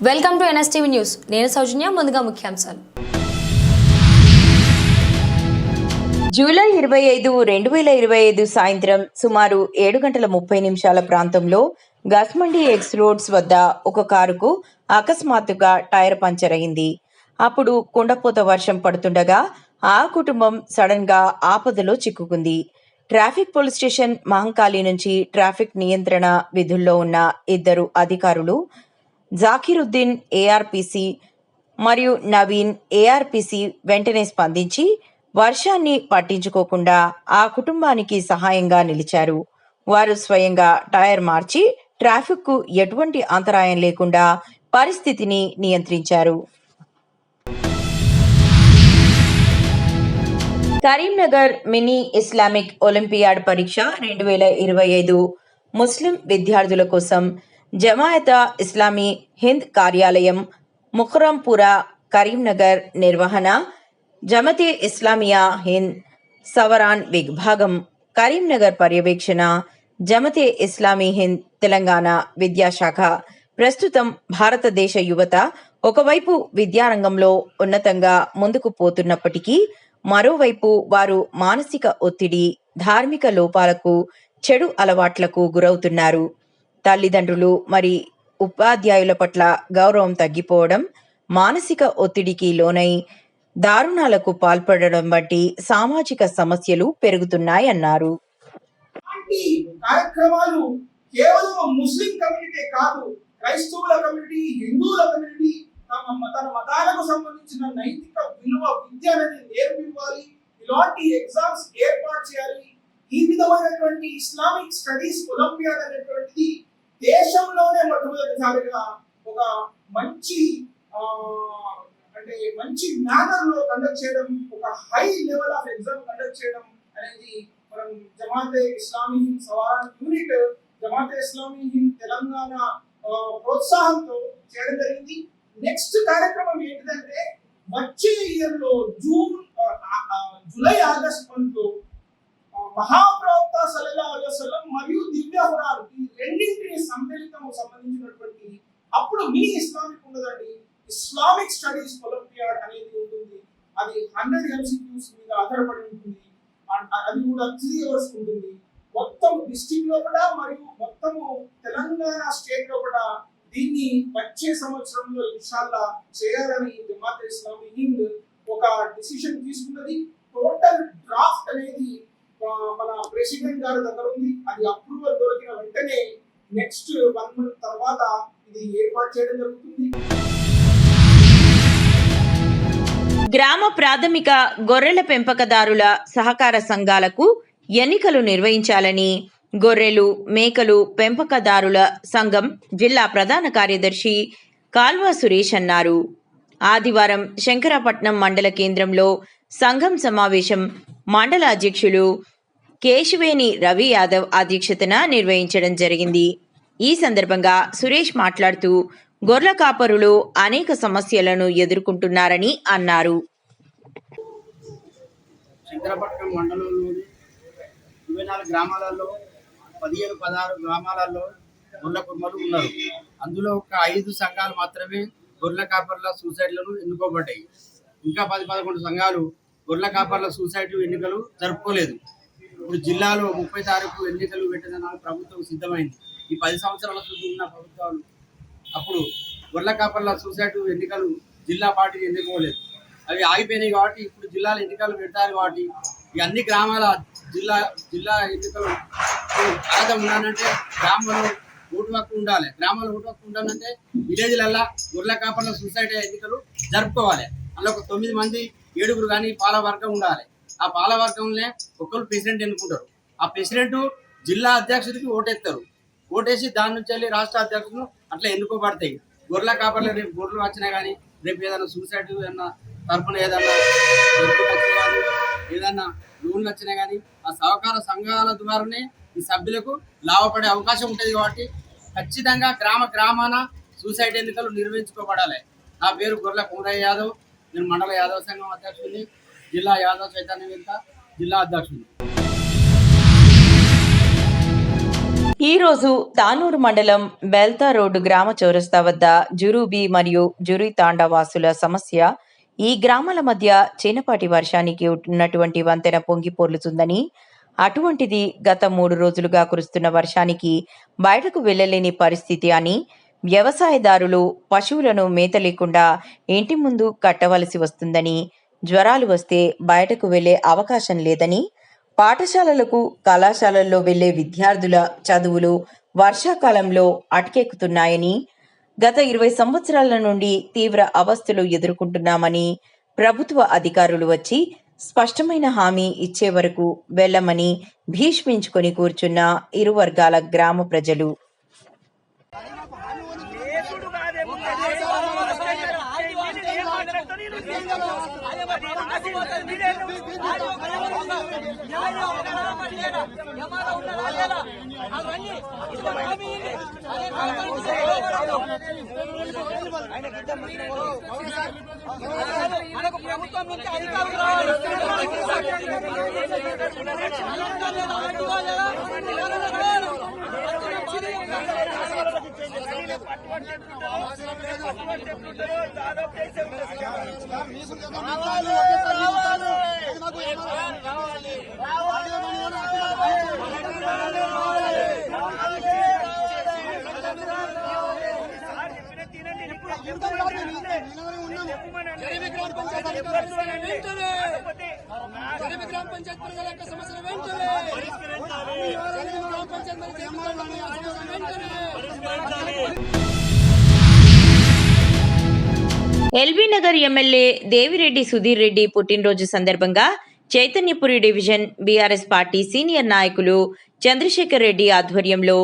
Welcome to NSTV news. నేను సౌజన్య. ముందుగా ముఖ్యాంశాలు. జూలై 25, 2025 సాయంత్రం సుమారు 7:30 ప్రాంతంలో గస్మండి ఎక్స్ రోడ్స్ వద్ద ఒక కారుకు అకస్మాత్తుగా టైర్ పంచర్ అయింది. అప్పుడు కుండపోత వర్షం పడుతుండగా ఆ కుటుంబం సడన్ గా ఆపదలో చిక్కుకుంది. ట్రాఫిక్ పోలీస్ స్టేషన్ మహంకాళి నుంచి ట్రాఫిక్ నియంత్రణ విధుల్లో ఉన్న ఇద్దరు అధికారులు జాకిరుద్దీన్ ఏఆర్పిసి మరియు నవీన్ ఏఆర్పిసి వెంటనే స్పందించి వర్షాన్ని పట్టించుకోకుండా ఆ కుటుంబానికి సహాయంగా నిలిచారు. వారు స్వయంగా టైర్ మార్చి ట్రాఫిక్ కు ఎటువంటి అంతరాయం లేకుండా పరిస్థితిని నియంత్రించారు. కరీంనగర్ మినీ ఇస్లామిక్ ఒలింపియాడ్ పరీక్ష 2025 ముస్లిం విద్యార్థుల కోసం జమాయత ఇస్లామీ హింద్ కార్యాలయం ముఖరంపురా కరీంనగర్ నిర్వహణ, జమతే ఇస్లామియా హింద్ సవరాన్ విభాగం కరీంనగర్ పర్యవేక్షణ, జమతే ఇస్లామీ హింద్ తెలంగాణ విద్యాశాఖ. ప్రస్తుతం భారతదేశ యువత ఒకవైపు విద్యారంగంలో ఉన్నతంగా ముందుకు పోతున్నప్పటికీ మరోవైపు వారు మానసిక ఒత్తిడి, ధార్మిక లోపాలకు, చెడు అలవాట్లకు గురవుతున్నారు. తల్లిదండ్రులు మరి ఉపాధ్యాయుల పట్ల గౌరవం తగ్గిపోవడం, మానసిక ఒత్తిడికి లోనై దారుణాలకు పాల్పడడం వంటి సామాజిక సమస్యలు పెరుగుతున్నాయన్నారు. కార్యక్రమాలు కేవలం ముస్లిం కమ్యూనిటీ కాదు, క్రైస్తవుల కమ్యూనిటీ, హిందువుల కమ్యూనిటీ తన మతాలకు సంబంధించిన నైతిక విలువ విద్య అనేది నేర్పివ్వాలి. ఇలాంటి ఎగ్జామ్స్ ఏర్పాటు చేయాలి. ఈ విధమైనటువంటి ఇస్లామిక్ స్టడీస్ ఒలింపియాడ్ అనేటువంటిది దేశంలోనే మొట్టమొదటిసారిగా ఒక మంచి మంచి మేనర్ లో కండక్ట్ చేయడం, ఒక high level of exam conduct చేయడం అనేది మనం జమాతే ఇస్లామీ హింద్ సవారాన్ యూనిట్, జమాతే ఇస్లామీ హింద్ తెలంగాణ ప్రోత్సాహంతో చేయడం జరిగింది. నెక్స్ట్ కార్యక్రమం ఏంటిదంటే వచ్చే ఇయర్ లో జూలై ఆగస్ట్ మంత్ లో మహాప్రవక్త సల్లల్లాహు అలైహి వసల్లం మరియు దివ్య ఖురాన్ ఈ రెండింటిని సంబంధించినటువంటి అప్పుడు మీ ఇస్లామిక్ ఉండదండి, ఇస్లామిక్ స్టడీస్ ఒలింపియాడ్ అనేది ఉంటుంది. అది 100 MCQs మీద ఆధారపడి ఉంటుంది. అది కూడా 3 hours ఉంటుంది. మొత్తం డిస్ట్రిక్ట్ లోపల మరియు మొత్తము తెలంగాణ స్టేట్ లోపల దీన్ని వచ్చే సంవత్సరంలో ఇన్షాల్లా చేయాలని జమాతే ఇస్లామీ హింద్ ఒక డిసిషన్ తీసుకున్నది. టోటల్ డ్రాఫ్ట్ అనేది మన ప్రెసిడెంట్ గారి దగ్గర ఉంది. అది అప్రూవల్ దొరికిన వెంటనే నెక్స్ట్ 1 month తర్వాత ఇది ఏర్పాటు చేయడం జరుగుతుంది. గ్రామ ప్రాథమిక గొర్రెల పెంపకదారుల సహకార సంఘాలకు ఎన్నికలు నిర్వహించాలని గొర్రెలు, మేకలు పెంపకదారుల సంఘం జిల్లా ప్రధాన కార్యదర్శి కాల్వ సురేష్ అన్నారు. ఆదివారం శంకరపట్నం మండల కేంద్రంలో సంఘం సమావేశం మండల అధ్యక్షులు కేశవేని రవి యాదవ్ అధ్యక్షతన నిర్వహించడం జరిగింది. ఈ సందర్భంగా సురేష్ మాట్లాడుతూ గొర్రెల కాపరులు అనేక సమస్యలను ఎదుర్కొంటున్నారని అన్నారు. శంకరపట్నం మండలంలోని 24 గ్రామాలలో 15-16 గ్రామాలలో గొర్రెల కుర్మలు ఉన్నారు. అందులో ఒక 5 సంఘాలు మాత్రమే గొర్రెల కాపర్ల సూసైడ్లను ఎన్నుకోబడ్డాయి. ఇంకా 10-11 సంఘాలు గొర్రెల కాపర్ల సూసైడ్ ఎన్నికలు జరుపుకోలేదు. ఇప్పుడు జిల్లాలో 30 తారీఖు ఎన్నికలు పెట్టడానికి ప్రభుత్వం సిద్ధమైంది. ఈ 10 సంవత్సరాల સુધી ఉన్న ప్రభుత్వాలు అప్పుడు గొర్రెల కాపర్ల సూసైడ్ ఎన్నికలు జిల్లా పార్టీని ఎన్నుకోలేదు. అవి ఆగిపోయినాయి కాబట్టి ఇప్పుడు జిల్లాలో ఎన్నికలు పెడతారు కాబట్టి ఈ అన్ని గ్రామాల జిల్లా ఎన్నికలు అర్హత ఉండాలంటే గ్రామంలో ఓటు హక్కు ఉండాలి. గ్రామాల్లో ఓటు హక్కు ఉండాలంటే విలేజ్లల్లా గొర్రెల కాపర్ల సొసైటీ ఎన్నికలు జరుపుకోవాలి. అందులో ఒక 9 మంది 7 కానీ పాలవర్గం ఉండాలి. ఆ పాలవర్గంలో ఒకరు ప్రెసిడెంట్ ఎన్నుకుంటారు. ఆ ప్రెసిడెంట్ జిల్లా అధ్యక్షుడికి ఓటేస్తారు. ఓటేసి దాని నుంచి వెళ్ళి రాష్ట్ర అధ్యక్షులు అట్లా ఎన్నుకోబడతాయి. గొర్రెల కాపర్లు రేపు గొర్రెలు వచ్చినా కానీ, రేపు ఏదైనా సూసైడ్ ఏదన్నా తరఫున ఏదన్నా లోన్లు వచ్చినా కానీ ఆ సహకార సంఘాల ద్వారానే ఈ సభ్యులకు లాభపడే అవకాశం ఉంటుంది. కాబట్టి ఖచ్చితంగా గ్రామాన సూసైడ్ ఎన్నికలు నిర్వహించుకోబడాలి. నా పేరు గొర్రెల కుమరయ్య యాదవ్. నేను మండల యాదవ్ సంఘం అధ్యక్షుడిని, జిల్లా యాదవ్ చైతన్యవేత్త, జిల్లా అధ్యక్షుడిని. ఈరోజు తానూరు మండలం బెల్తా రోడ్డు గ్రామ చౌరస్తా వద్ద జురూబి మరియు జురుయి తాండా వాసుల సమస్య ఈ గ్రామాల మధ్య చిన్నపాటి వర్షానికి ఉన్నటువంటి వంతెన పొంగి పొర్లుతుందని, అటువంటిది గత 3 రోజులుగా కురుస్తున్న వర్షానికి బయటకు వెళ్లలేని పరిస్థితి అని, వ్యవసాయదారులు పశువులను మేత లేకుండా ఇంటి ముందు కట్టవలసి వస్తుందని, జ్వరాలు వస్తే బయటకు వెళ్లే అవకాశం లేదని, పాఠశాలలకు కళాశాలల్లో వెళ్లే విద్యార్థుల చదువులు వర్షాకాలంలో అటకెక్కుతున్నాయని, గత 20 సంవత్సరాల నుండి తీవ్ర అవస్థలు ఎదుర్కొంటున్నామని, ప్రభుత్వ అధికారులు వచ్చి స్పష్టమైన హామీ ఇచ్చే వరకు వెళ్లమని భీష్మించుకొని కూర్చున్న ఇరు వర్గాల గ్రామ ప్రజలు. మనకు ప్రభుత్వం నుంచి అధికారులు రావాలి. గ్రామ పంచాయత్ ప్రజల యొక్క సమస్యలు వెంటనే ఎల్బీ నగర్ ఎమ్మెల్యే దేవిరెడ్డి సుధీర్ రెడ్డి పుట్టినరోజు సందర్భంగా Chaitanyapuri division BRS party senior నాయకులు చంద్రశేఖర్ రెడ్డి ఆధ్వర్యంలో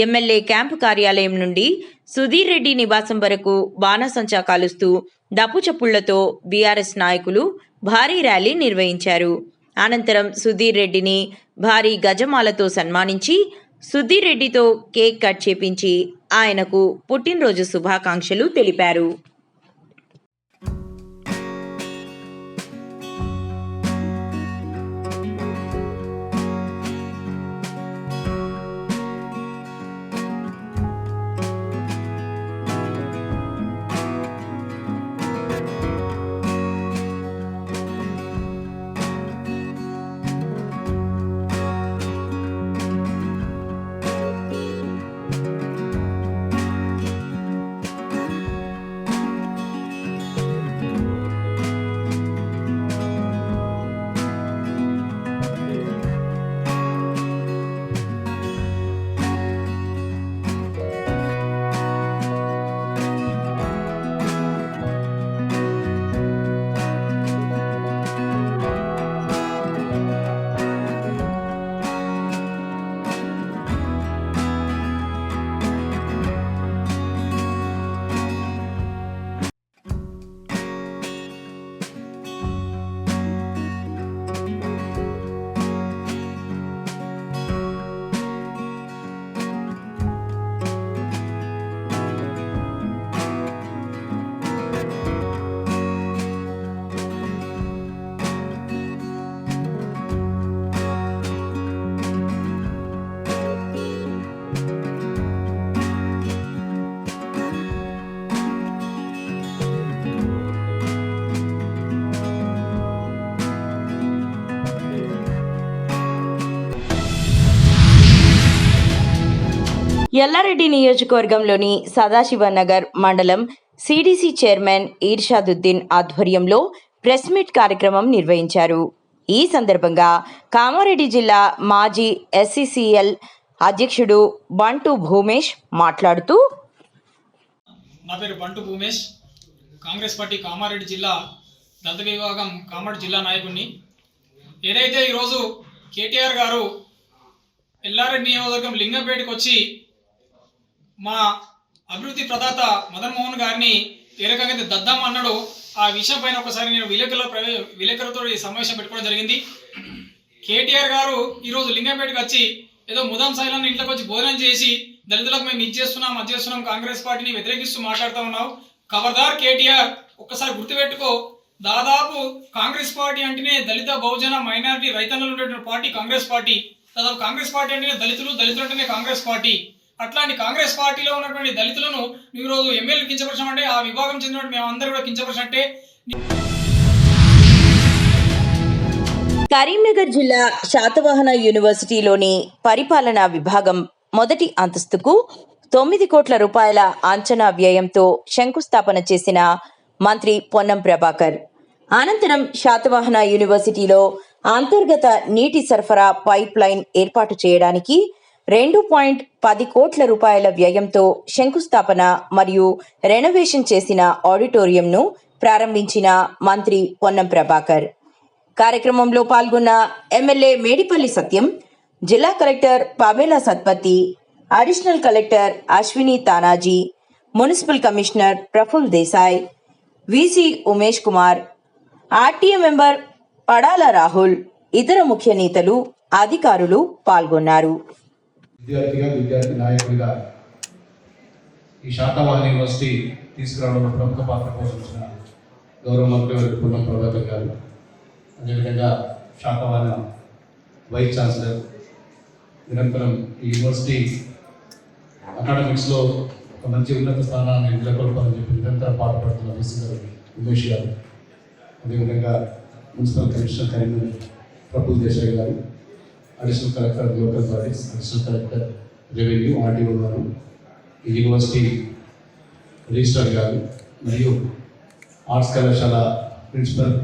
ఎమ్మెల్యే క్యాంపు కార్యాలయం నుండి సుధీర్ రెడ్డి నివాసం వరకు బాణాసంచా కాలుస్తూ డప్పు చప్పుళ్లతో బీఆర్ఎస్ నాయకులు భారీ ర్యాలీ నిర్వహించారు. అనంతరం సుధీర్ రెడ్డిని భారీ గజమాలతో సన్మానించి సుధీర్ రెడ్డితో కేక్ కట్ చేపించి ఆయనకు పుట్టినరోజు శుభాకాంక్షలు తెలిపారు. ఎల్లారెడ్డి నియోజకవర్గంలోని సదాశివనగర్ మండలం సిడిసి చైర్మన్ ఇర్షాదుద్దీన్ ఆధ్వర్యంలో ప్రెస్ మీట్ కార్యక్రమం నిర్వహించారు. ఈ సందర్భంగా కామారెడ్డి జిల్లా మాజీ ఎస్సీసీఎల్ అధ్యక్షుడు బంటు భూమేష్ మాట్లాడుతూ, నా పేరు బంటు భూమేష్, కాంగ్రెస్ పార్టీ కామారెడ్డి జిల్లా దళిత విభాగం కామారెడ్డి జిల్లా నాయకుడిని. ఏదైతే ఈరోజు కేటీఆర్ గారు ఎల్లారెడ్డి నియోజకవర్గం లింగంపేటకు వచ్చి మా అభివృద్ధి ప్రదాత మదన్ మోహన్ గారిని ఏ రకంగా దద్దాం అన్నాడు, ఆ విషయం పైన ఒకసారి నేను విలేకరులతో ఈ సమావేశం పెట్టుకోవడం జరిగింది. కేటీఆర్ గారు ఈరోజు లింగంపేటకు వచ్చి ఏదో ముదాం సైలాన్ని ఇంట్లోకి వచ్చి భోజనం చేసి దళితులకు మేము ఇది చేస్తున్నాం అది చేస్తున్నాం కాంగ్రెస్ పార్టీని వ్యతిరేకిస్తూ మాట్లాడుతూ ఉన్నావు. ఖబర్దార్ కేటీఆర్, ఒక్కసారి గుర్తుపెట్టుకో, దాదాపు కాంగ్రెస్ పార్టీ అంటేనే దళిత బహుజన మైనారిటీ రైతన్నలు ఉండేటువంటి పార్టీ కాంగ్రెస్ పార్టీ. దాదాపు కాంగ్రెస్ పార్టీ అంటేనే దళితులు అంటేనే కాంగ్రెస్ పార్టీ. అట్లాంటి కాంగ్రెస్ పార్టీలో ఉన్నటువంటి దళితులను ఈరోజు ఎమ్మెల్యేలు కించపరచమంటే, ఆ విభాగం చెందినటువంటి మేమందరూ కూడా కించపరచంటే. కరీంనగర్ జిల్లా శాతవాహన యూనివర్సిటీలోని పరిపాలనా విభాగం మొదటి అంతస్తుకు 9 కోట్ల రూపాయల అంచనా వ్యయంతో శంకుస్థాపన చేసిన మంత్రి పొన్నం ప్రభాకర్. అనంతరం శాతవాహన యూనివర్సిటీలో అంతర్గత నీటి సరఫరా పైప్ లైన్ ఏర్పాటు చేయడానికి 2.10 కోట్ల రూపాయల వ్యయంతో శంకుస్థాపన మరియు రెనోవేషన్ చేసిన ఆడిటోరియంను ప్రారంభించిన మంత్రి పొన్నం ప్రభాకర్. కార్యక్రమంలో పాల్గొన్న ఎమ్మెల్యే మేడిపల్లి సత్యం, జిల్లా collector Pamela Satpathy, additional collector Ashwini Tanaji, municipal commissioner Praful Desai, VC Umesh Kumar, RTA member Padala Rahul, ఇతర ముఖ్య నేతలు, అధికారులు పాల్గొన్నారు. విద్యార్థి నాయకుడిగా ఈ శాతవాహన యూనివర్సిటీ తీసుకురావడంలో ప్రముఖ పాత్ర పోషించిన గౌరవ మంత్రి పొన్నం ప్రభాకర్ గారు, అదేవిధంగా శాతవాహన వైస్ ఛాన్సలర్, నిరంతరం ఈ యూనివర్సిటీ అకాడమిక్స్లో ఒక మంచి ఉన్నత స్థానాన్ని నెలకొల్పాలని చెప్పి నిరంతరం పాటుపడుతున్న వీసీ గారు ఉమేష్ గారు, అదేవిధంగా మున్సిపల్ కమిషనర్ కరీంనగర్ ప్రఫుల్ దేశాయ్ గారు, additional collector local bodies, additional collector revenue, RTO గారు, ఈ యూనివర్సిటీ రిజిస్ట్రార్ గారు మరియు ఆర్ట్స్ కళాశాల ప్రిన్సిపల్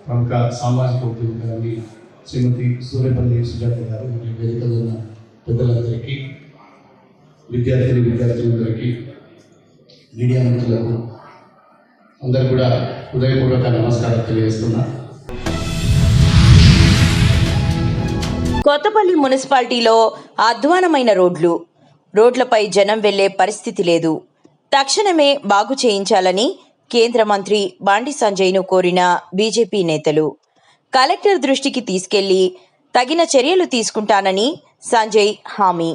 ప్రముఖ సామాజిక ఉద్యోగి శ్రీమతి సూర్యపల్లి సుజాత గారు మరియు వేదికలో ఉన్న పెద్దలందరికీ, విద్యార్థులందరికీ, మీడియా మిత్రులకు అందరూ కూడా హృదయపూర్వక నమస్కారం తెలియజేస్తున్నా. కొత్తపల్లి మున్సిపాలిటీలో అధ్వానమైన రోడ్లపై జనం వెళ్లే పరిస్థితి లేదు. తక్షణమే బాగు చేయించాలని కేంద్ర మంత్రి బండి సంజయ్ను కోరిన బీజేపీ నేతలు. కలెక్టర్ దృష్టికి తీసుకెళ్లి తగిన చర్యలు తీసుకుంటానని సంజయ్ హామీ.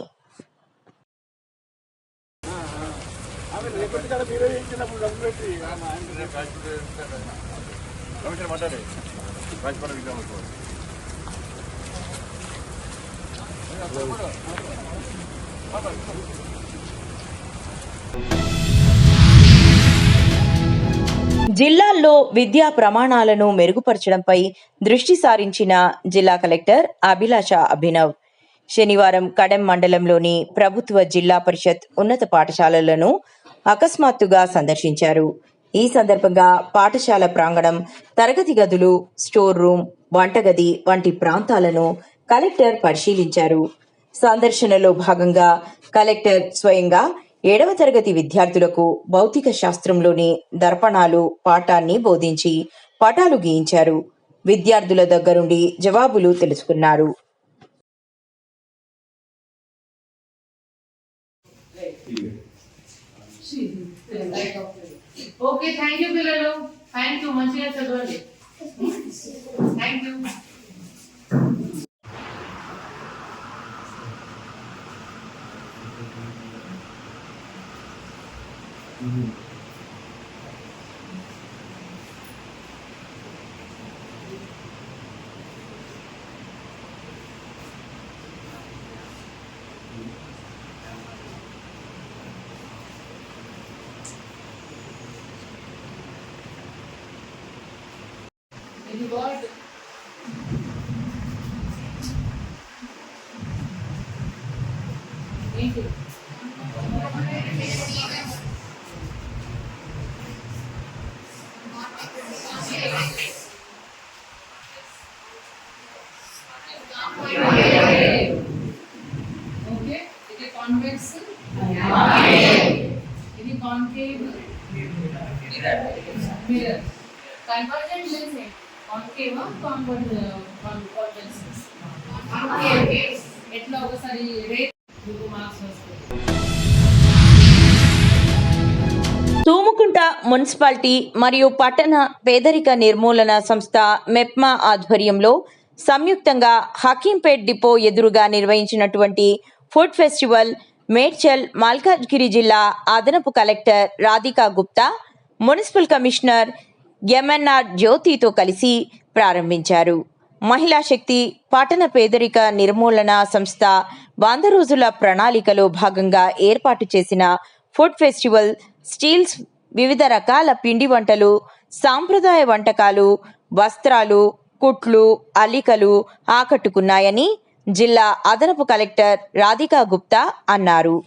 జిల్లాల్లో విద్యా ప్రమాణాలను మెరుగుపరచడంపై దృష్టి సారించిన జిల్లా కలెక్టర్ అభిలాష అభినవ్ శనివారం కడెం మండలంలోని ప్రభుత్వ జిల్లా పరిషత్ ఉన్నత పాఠశాలలను అకస్మాత్తుగా సందర్శించారు. ఈ సందర్భంగా పాఠశాల ప్రాంగణం, తరగతి గదులు, స్టోర్ రూమ్, వంటగది వంటి ప్రాంతాలను కలెక్టర్ పరిశీలించారు. సందర్శనలో భాగంగా కలెక్టర్ స్వయంగా 7వ తరగతి విద్యార్థులకు భౌతిక శాస్త్రంలోని దర్పణాలు పాఠాన్ని బోధించి పటాలు గీయించారు. విద్యార్థుల దగ్గరుండి జవాబులు తెలుసుకున్నారు. ఓకే, థ్యాంక్ యూ పిల్లలు, థ్యాంక్ యూ, మంచిగా చదవండి. Thank you. Any word? Thank you. Okay, is it convex? Is it concave? Mirror. Convergent means it. Concave or convergence? Concave. ఎట్లా ఒకసారి రేట్ మార్క్స్ వస్తాయి. తూముకుంట మున్సిపాలిటీ మరియు పట్టణ పేదరిక నిర్మూలన సంస్థ మెప్మా ఆధ్వర్యంలో సంయుక్తంగా హకీంపేట్ డిపో ఎదురుగా నిర్వహించినటువంటి ఫుడ్ ఫెస్టివల్ మేడ్చల్ మల్కాజ్గిరి జిల్లా అదనపు collector Radhika Gupta, municipal commissioner M N R జ్యోతితో కలిసి ప్రారంభించారు. మహిళా శక్తి పట్టణ పేదరిక నిర్మూలన సంస్థ 100 రోజుల ప్రణాళికలో భాగంగా ఏర్పాటు చేసిన ఫుడ్ ఫెస్టివల్ స్టీల్స్ వివిధ రకాల పిండి వంటలు, సాంప్రదాయ వంటకాలు, వస్త్రాలు, కుట్లు, అల్లికలు ఆకట్టుకున్నాయని జిల్లా అదనపు కలెక్టర్ రాధికా గుప్తా అన్నారు.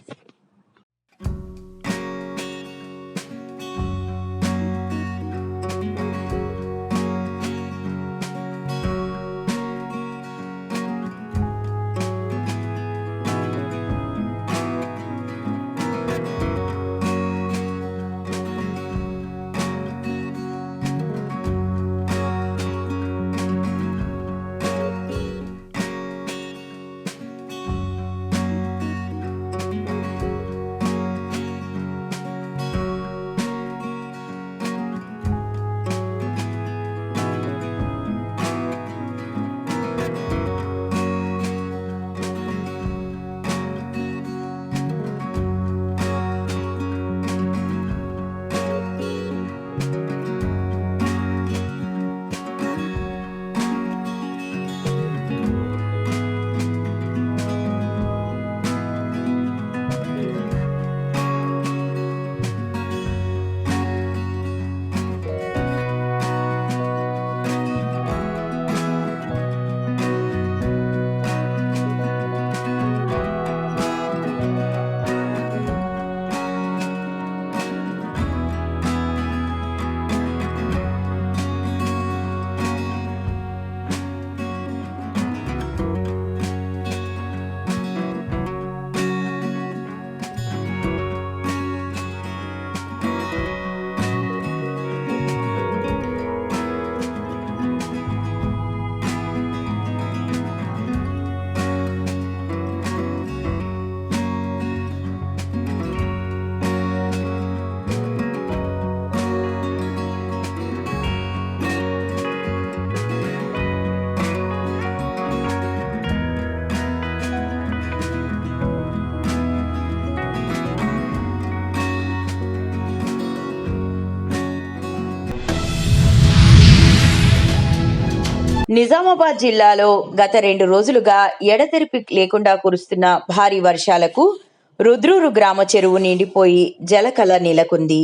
నిజామాబాద్ జిల్లాలో గత 2 రోజులుగా ఎడతెరిపి లేకుండా కురుస్తున్న భారీ వర్షాలకు రుద్రూరు గ్రామ చెరువు నిండిపోయి జలకళ నెలకొంది.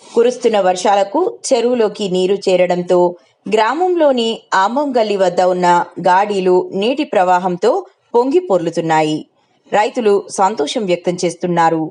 కురుస్తున్న వర్షాలకు చెరువులోకి నీరు చేరడంతో గ్రామంలోని ఆంబంగల్లి వద్ద ఉన్న గాడీలు నీటి ప్రవాహంతో పొంగి పొర్లుతున్నాయి. రైతులు సంతోషం వ్యక్తం చేస్తున్నారు.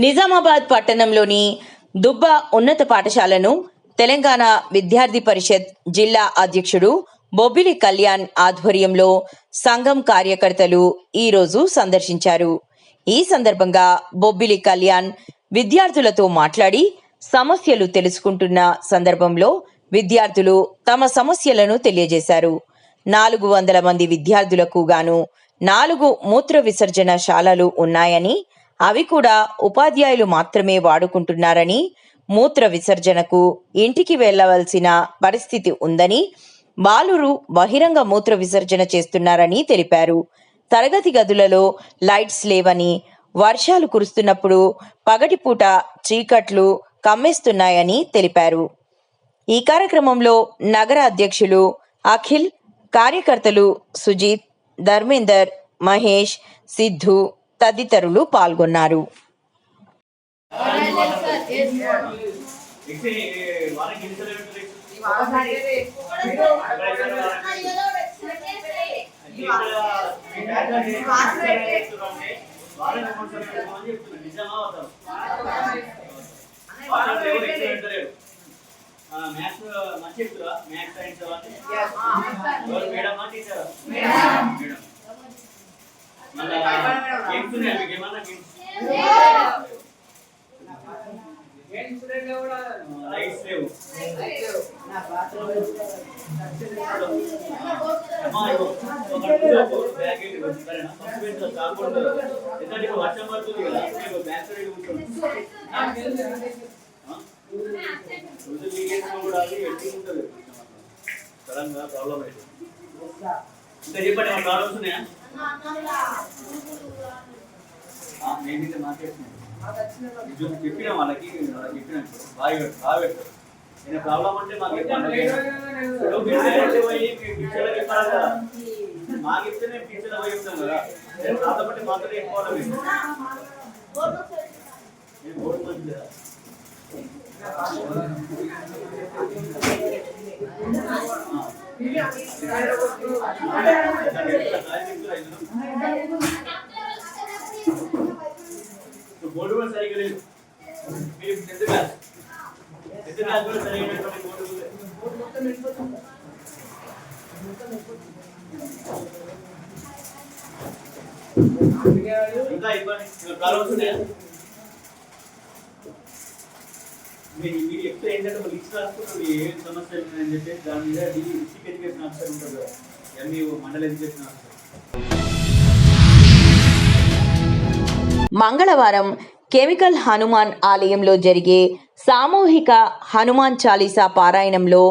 నిజామాబాద్ పట్టణంలోని దుబ్బ ఉన్నత పాఠశాలను తెలంగాణ విద్యార్థి పరిషత్ జిల్లా అధ్యక్షుడు బొబ్బిలి కళ్యాణ్ ఆధ్వర్యంలో సంఘం కార్యకర్తలు ఈరోజు సందర్శించారు. ఈ సందర్భంగా బొబ్బిలి కళ్యాణ్ విద్యార్థులతో మాట్లాడి సమస్యలు తెలుసుకుంటున్న సందర్భంలో విద్యార్థులు తమ సమస్యలను తెలియజేశారు. 400 మంది విద్యార్థులకు గాను 4 మూత్ర విసర్జన శాలలు ఉన్నాయని, అవి కూడా ఉపాధ్యాయులు మాత్రమే వాడుకుంటున్నారని, మూత్ర విసర్జనకు ఇంటికి వెళ్లవలసిన పరిస్థితి ఉందని, బాలురు బహిరంగ మూత్ర విసర్జన చేస్తున్నారని తెలిపారు. తరగతి గదులలో లైట్స్ లేవని, వర్షాలు కురుస్తున్నప్పుడు పగటిపూట చీకట్లు కమ్మేస్తున్నాయని తెలిపారు. ఈ కార్యక్రమంలో నగర అధ్యక్షులు అఖిల్, కార్యకర్తలు సుజిత్, ధర్మేందర్, మహేష్, సిద్ధు తదితరులు పాల్గొన్నారు. వర్షం పడుతుంది కదా సడన్గా ప్రాబ్లం అవుతుంది. ఇంకా చెప్పండి, ఏమైనా ప్రాబ్లమ్స్ ఉన్నాయా? నేనైతే మాట్లాడుతున్నాను, చెప్పినా వాళ్ళకి చెప్పినా బాగా పెట్టారు. నేను ప్రాబ్లం అంటే మాకు మాకు ఇస్తేనే టీచర్లు పోయి చెప్తాం కదా, కాబట్టి మాత్రమే ఎక్కువ బోర్డు మంచిదా. బోర్డు కూడా సరిగ్గా లేదు. మీరు టెన్త్ క్లాస్ కూడా సరిగినటువంటి బోర్డు ఇంకా ఇబ్బంది ప్రాబ్లమ్స్ ఉన్నాయా? మీరు ఎక్కడ ఏంటంటే లిస్ట్ రాసుకుంటారు ఏ సమస్యలు ఉన్నాయని చెప్పేసి దాని మీద డిస్ట్రిక్ట్ ఎడ్యుకేషన్ ఆఫీసర్ ఉంటుంది కదా, ఎంఈఓ మండల ఎడ్యుకేషన్ ఆఫీసర్. మంగళవారం కెమికల్ హనుమాన్ ఆలయంలో జరిగే సామూహిక హనుమాన్ చాలీసా పారాయణంలో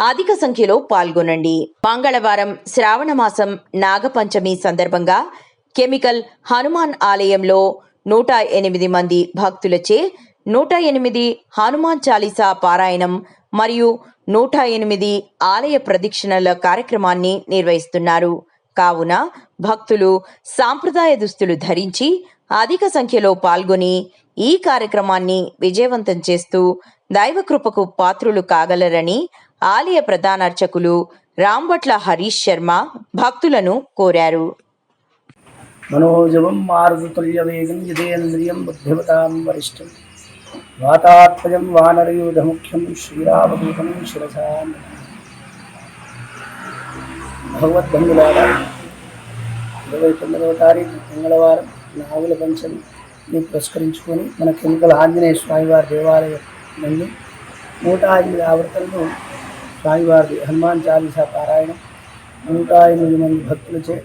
అధిక సంఖ్యలో పాల్గొనండి. మంగళవారం శ్రావణ మాసం నాగపంచమి సందర్భంగా కెమికల్ హనుమాన్ ఆలయంలో 108 మంది భక్తులచే 108 హనుమాన్ చాలీసా పారాయణం మరియు 108 ఆలయ ప్రదక్షిణల కార్యక్రమాన్ని నిర్వహిస్తున్నారు. కావున భక్తులు సాంప్రదాయ దుస్తులు ధరించి అధిక సంఖ్యలో పాల్గొని ఈ కార్యక్రమాన్ని విజయవంతం చేస్తూ దైవకృపకు పాత్రులు కాగలరని ఆలయ ప్రధానార్చకులు రాంభట్ల హరీష్ శర్మ భక్తులను కోరారు. మనోజవం మారుతుల్యవేగం జితేంద్రియం బుద్ధిమతాం వరిష్టం వాతాత్మజం వానరయూధముఖ్యం శ్రీరామదూతం శిరసా. భగవద్బంధులారా, 29వ తారీఖు మంగళవారం నాగుల పంచమిని పురస్కరించుకొని మన కెమికల్ ఆంజనేయ స్వామివారి దేవాలయం నుండి 108 ఆవర్తనలు స్వామివారి హనుమాన్ చాలీసా పారాయణం 108 మంది భక్తులచే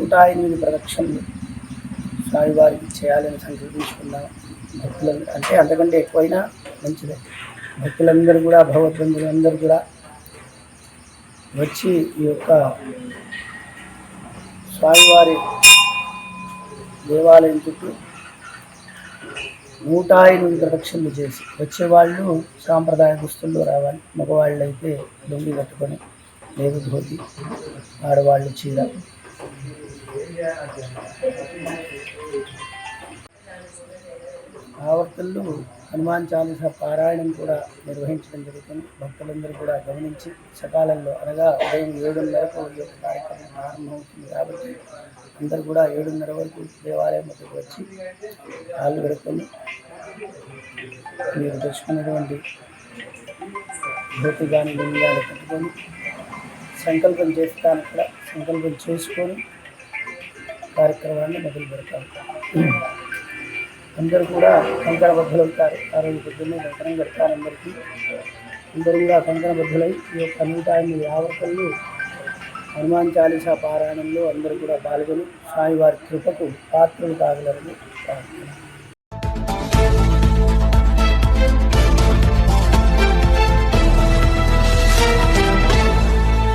108 ప్రదక్షిణలు స్వామివారికి చేయాలని సంకల్పించుకున్నాము. భక్తులు అంటే అంతకంటే ఎక్కువైనా మంచిదే. భక్తులందరూ కూడా భగవద్బంధులందరూ కూడా వచ్చి ఈ యొక్క స్వామివారి దేవాలయం చుట్టూ 108 ప్రదక్షిణలు చేసి వచ్చేవాళ్ళు సాంప్రదాయ దుస్తుల్లో రావాలి. మగవాళ్ళు అయితే లొంగి కట్టుకొని లేదు ధోతి, ఆడవాళ్ళు చీర. ఆవర్తనలు హనుమాన్ చాలీసా పారాయణం కూడా నిర్వహించడం జరుగుతుంది. భక్తులందరూ కూడా గమనించి సకాలంలో అనగా ఉదయం 7:30కు ఈ యొక్క కార్యక్రమం ప్రారంభమవుతుంది. కాబట్టి అందరూ కూడా 7:30 వరకు దేవాలయం వద్దకు వచ్చి కాళ్ళు గడుపుకొని మీరు తెచ్చుకున్నటువంటి ధోతి కానీ లుంగి కానీ కట్టుకొని సంకల్పం చేస్తాను. అక్కడ సంకల్పం చేసుకొని కార్యక్రమాన్ని మొదలు పెడతాం. అందరూ కూడా కంకణబద్ధులు అవుతారు. ఆ రోజు పొద్దున్నే కంకణం కడతారు. అందరూ కూడా కంకణబద్ధులై ఈ యొక్క 108 ఆవర్తనలు హనుమాన్ చాలీసా పారాయణంలో అందరూ కూడా పాల్గొని స్వామివారి కృపకు పాత్రలు కాగలరని ప్రార్థన.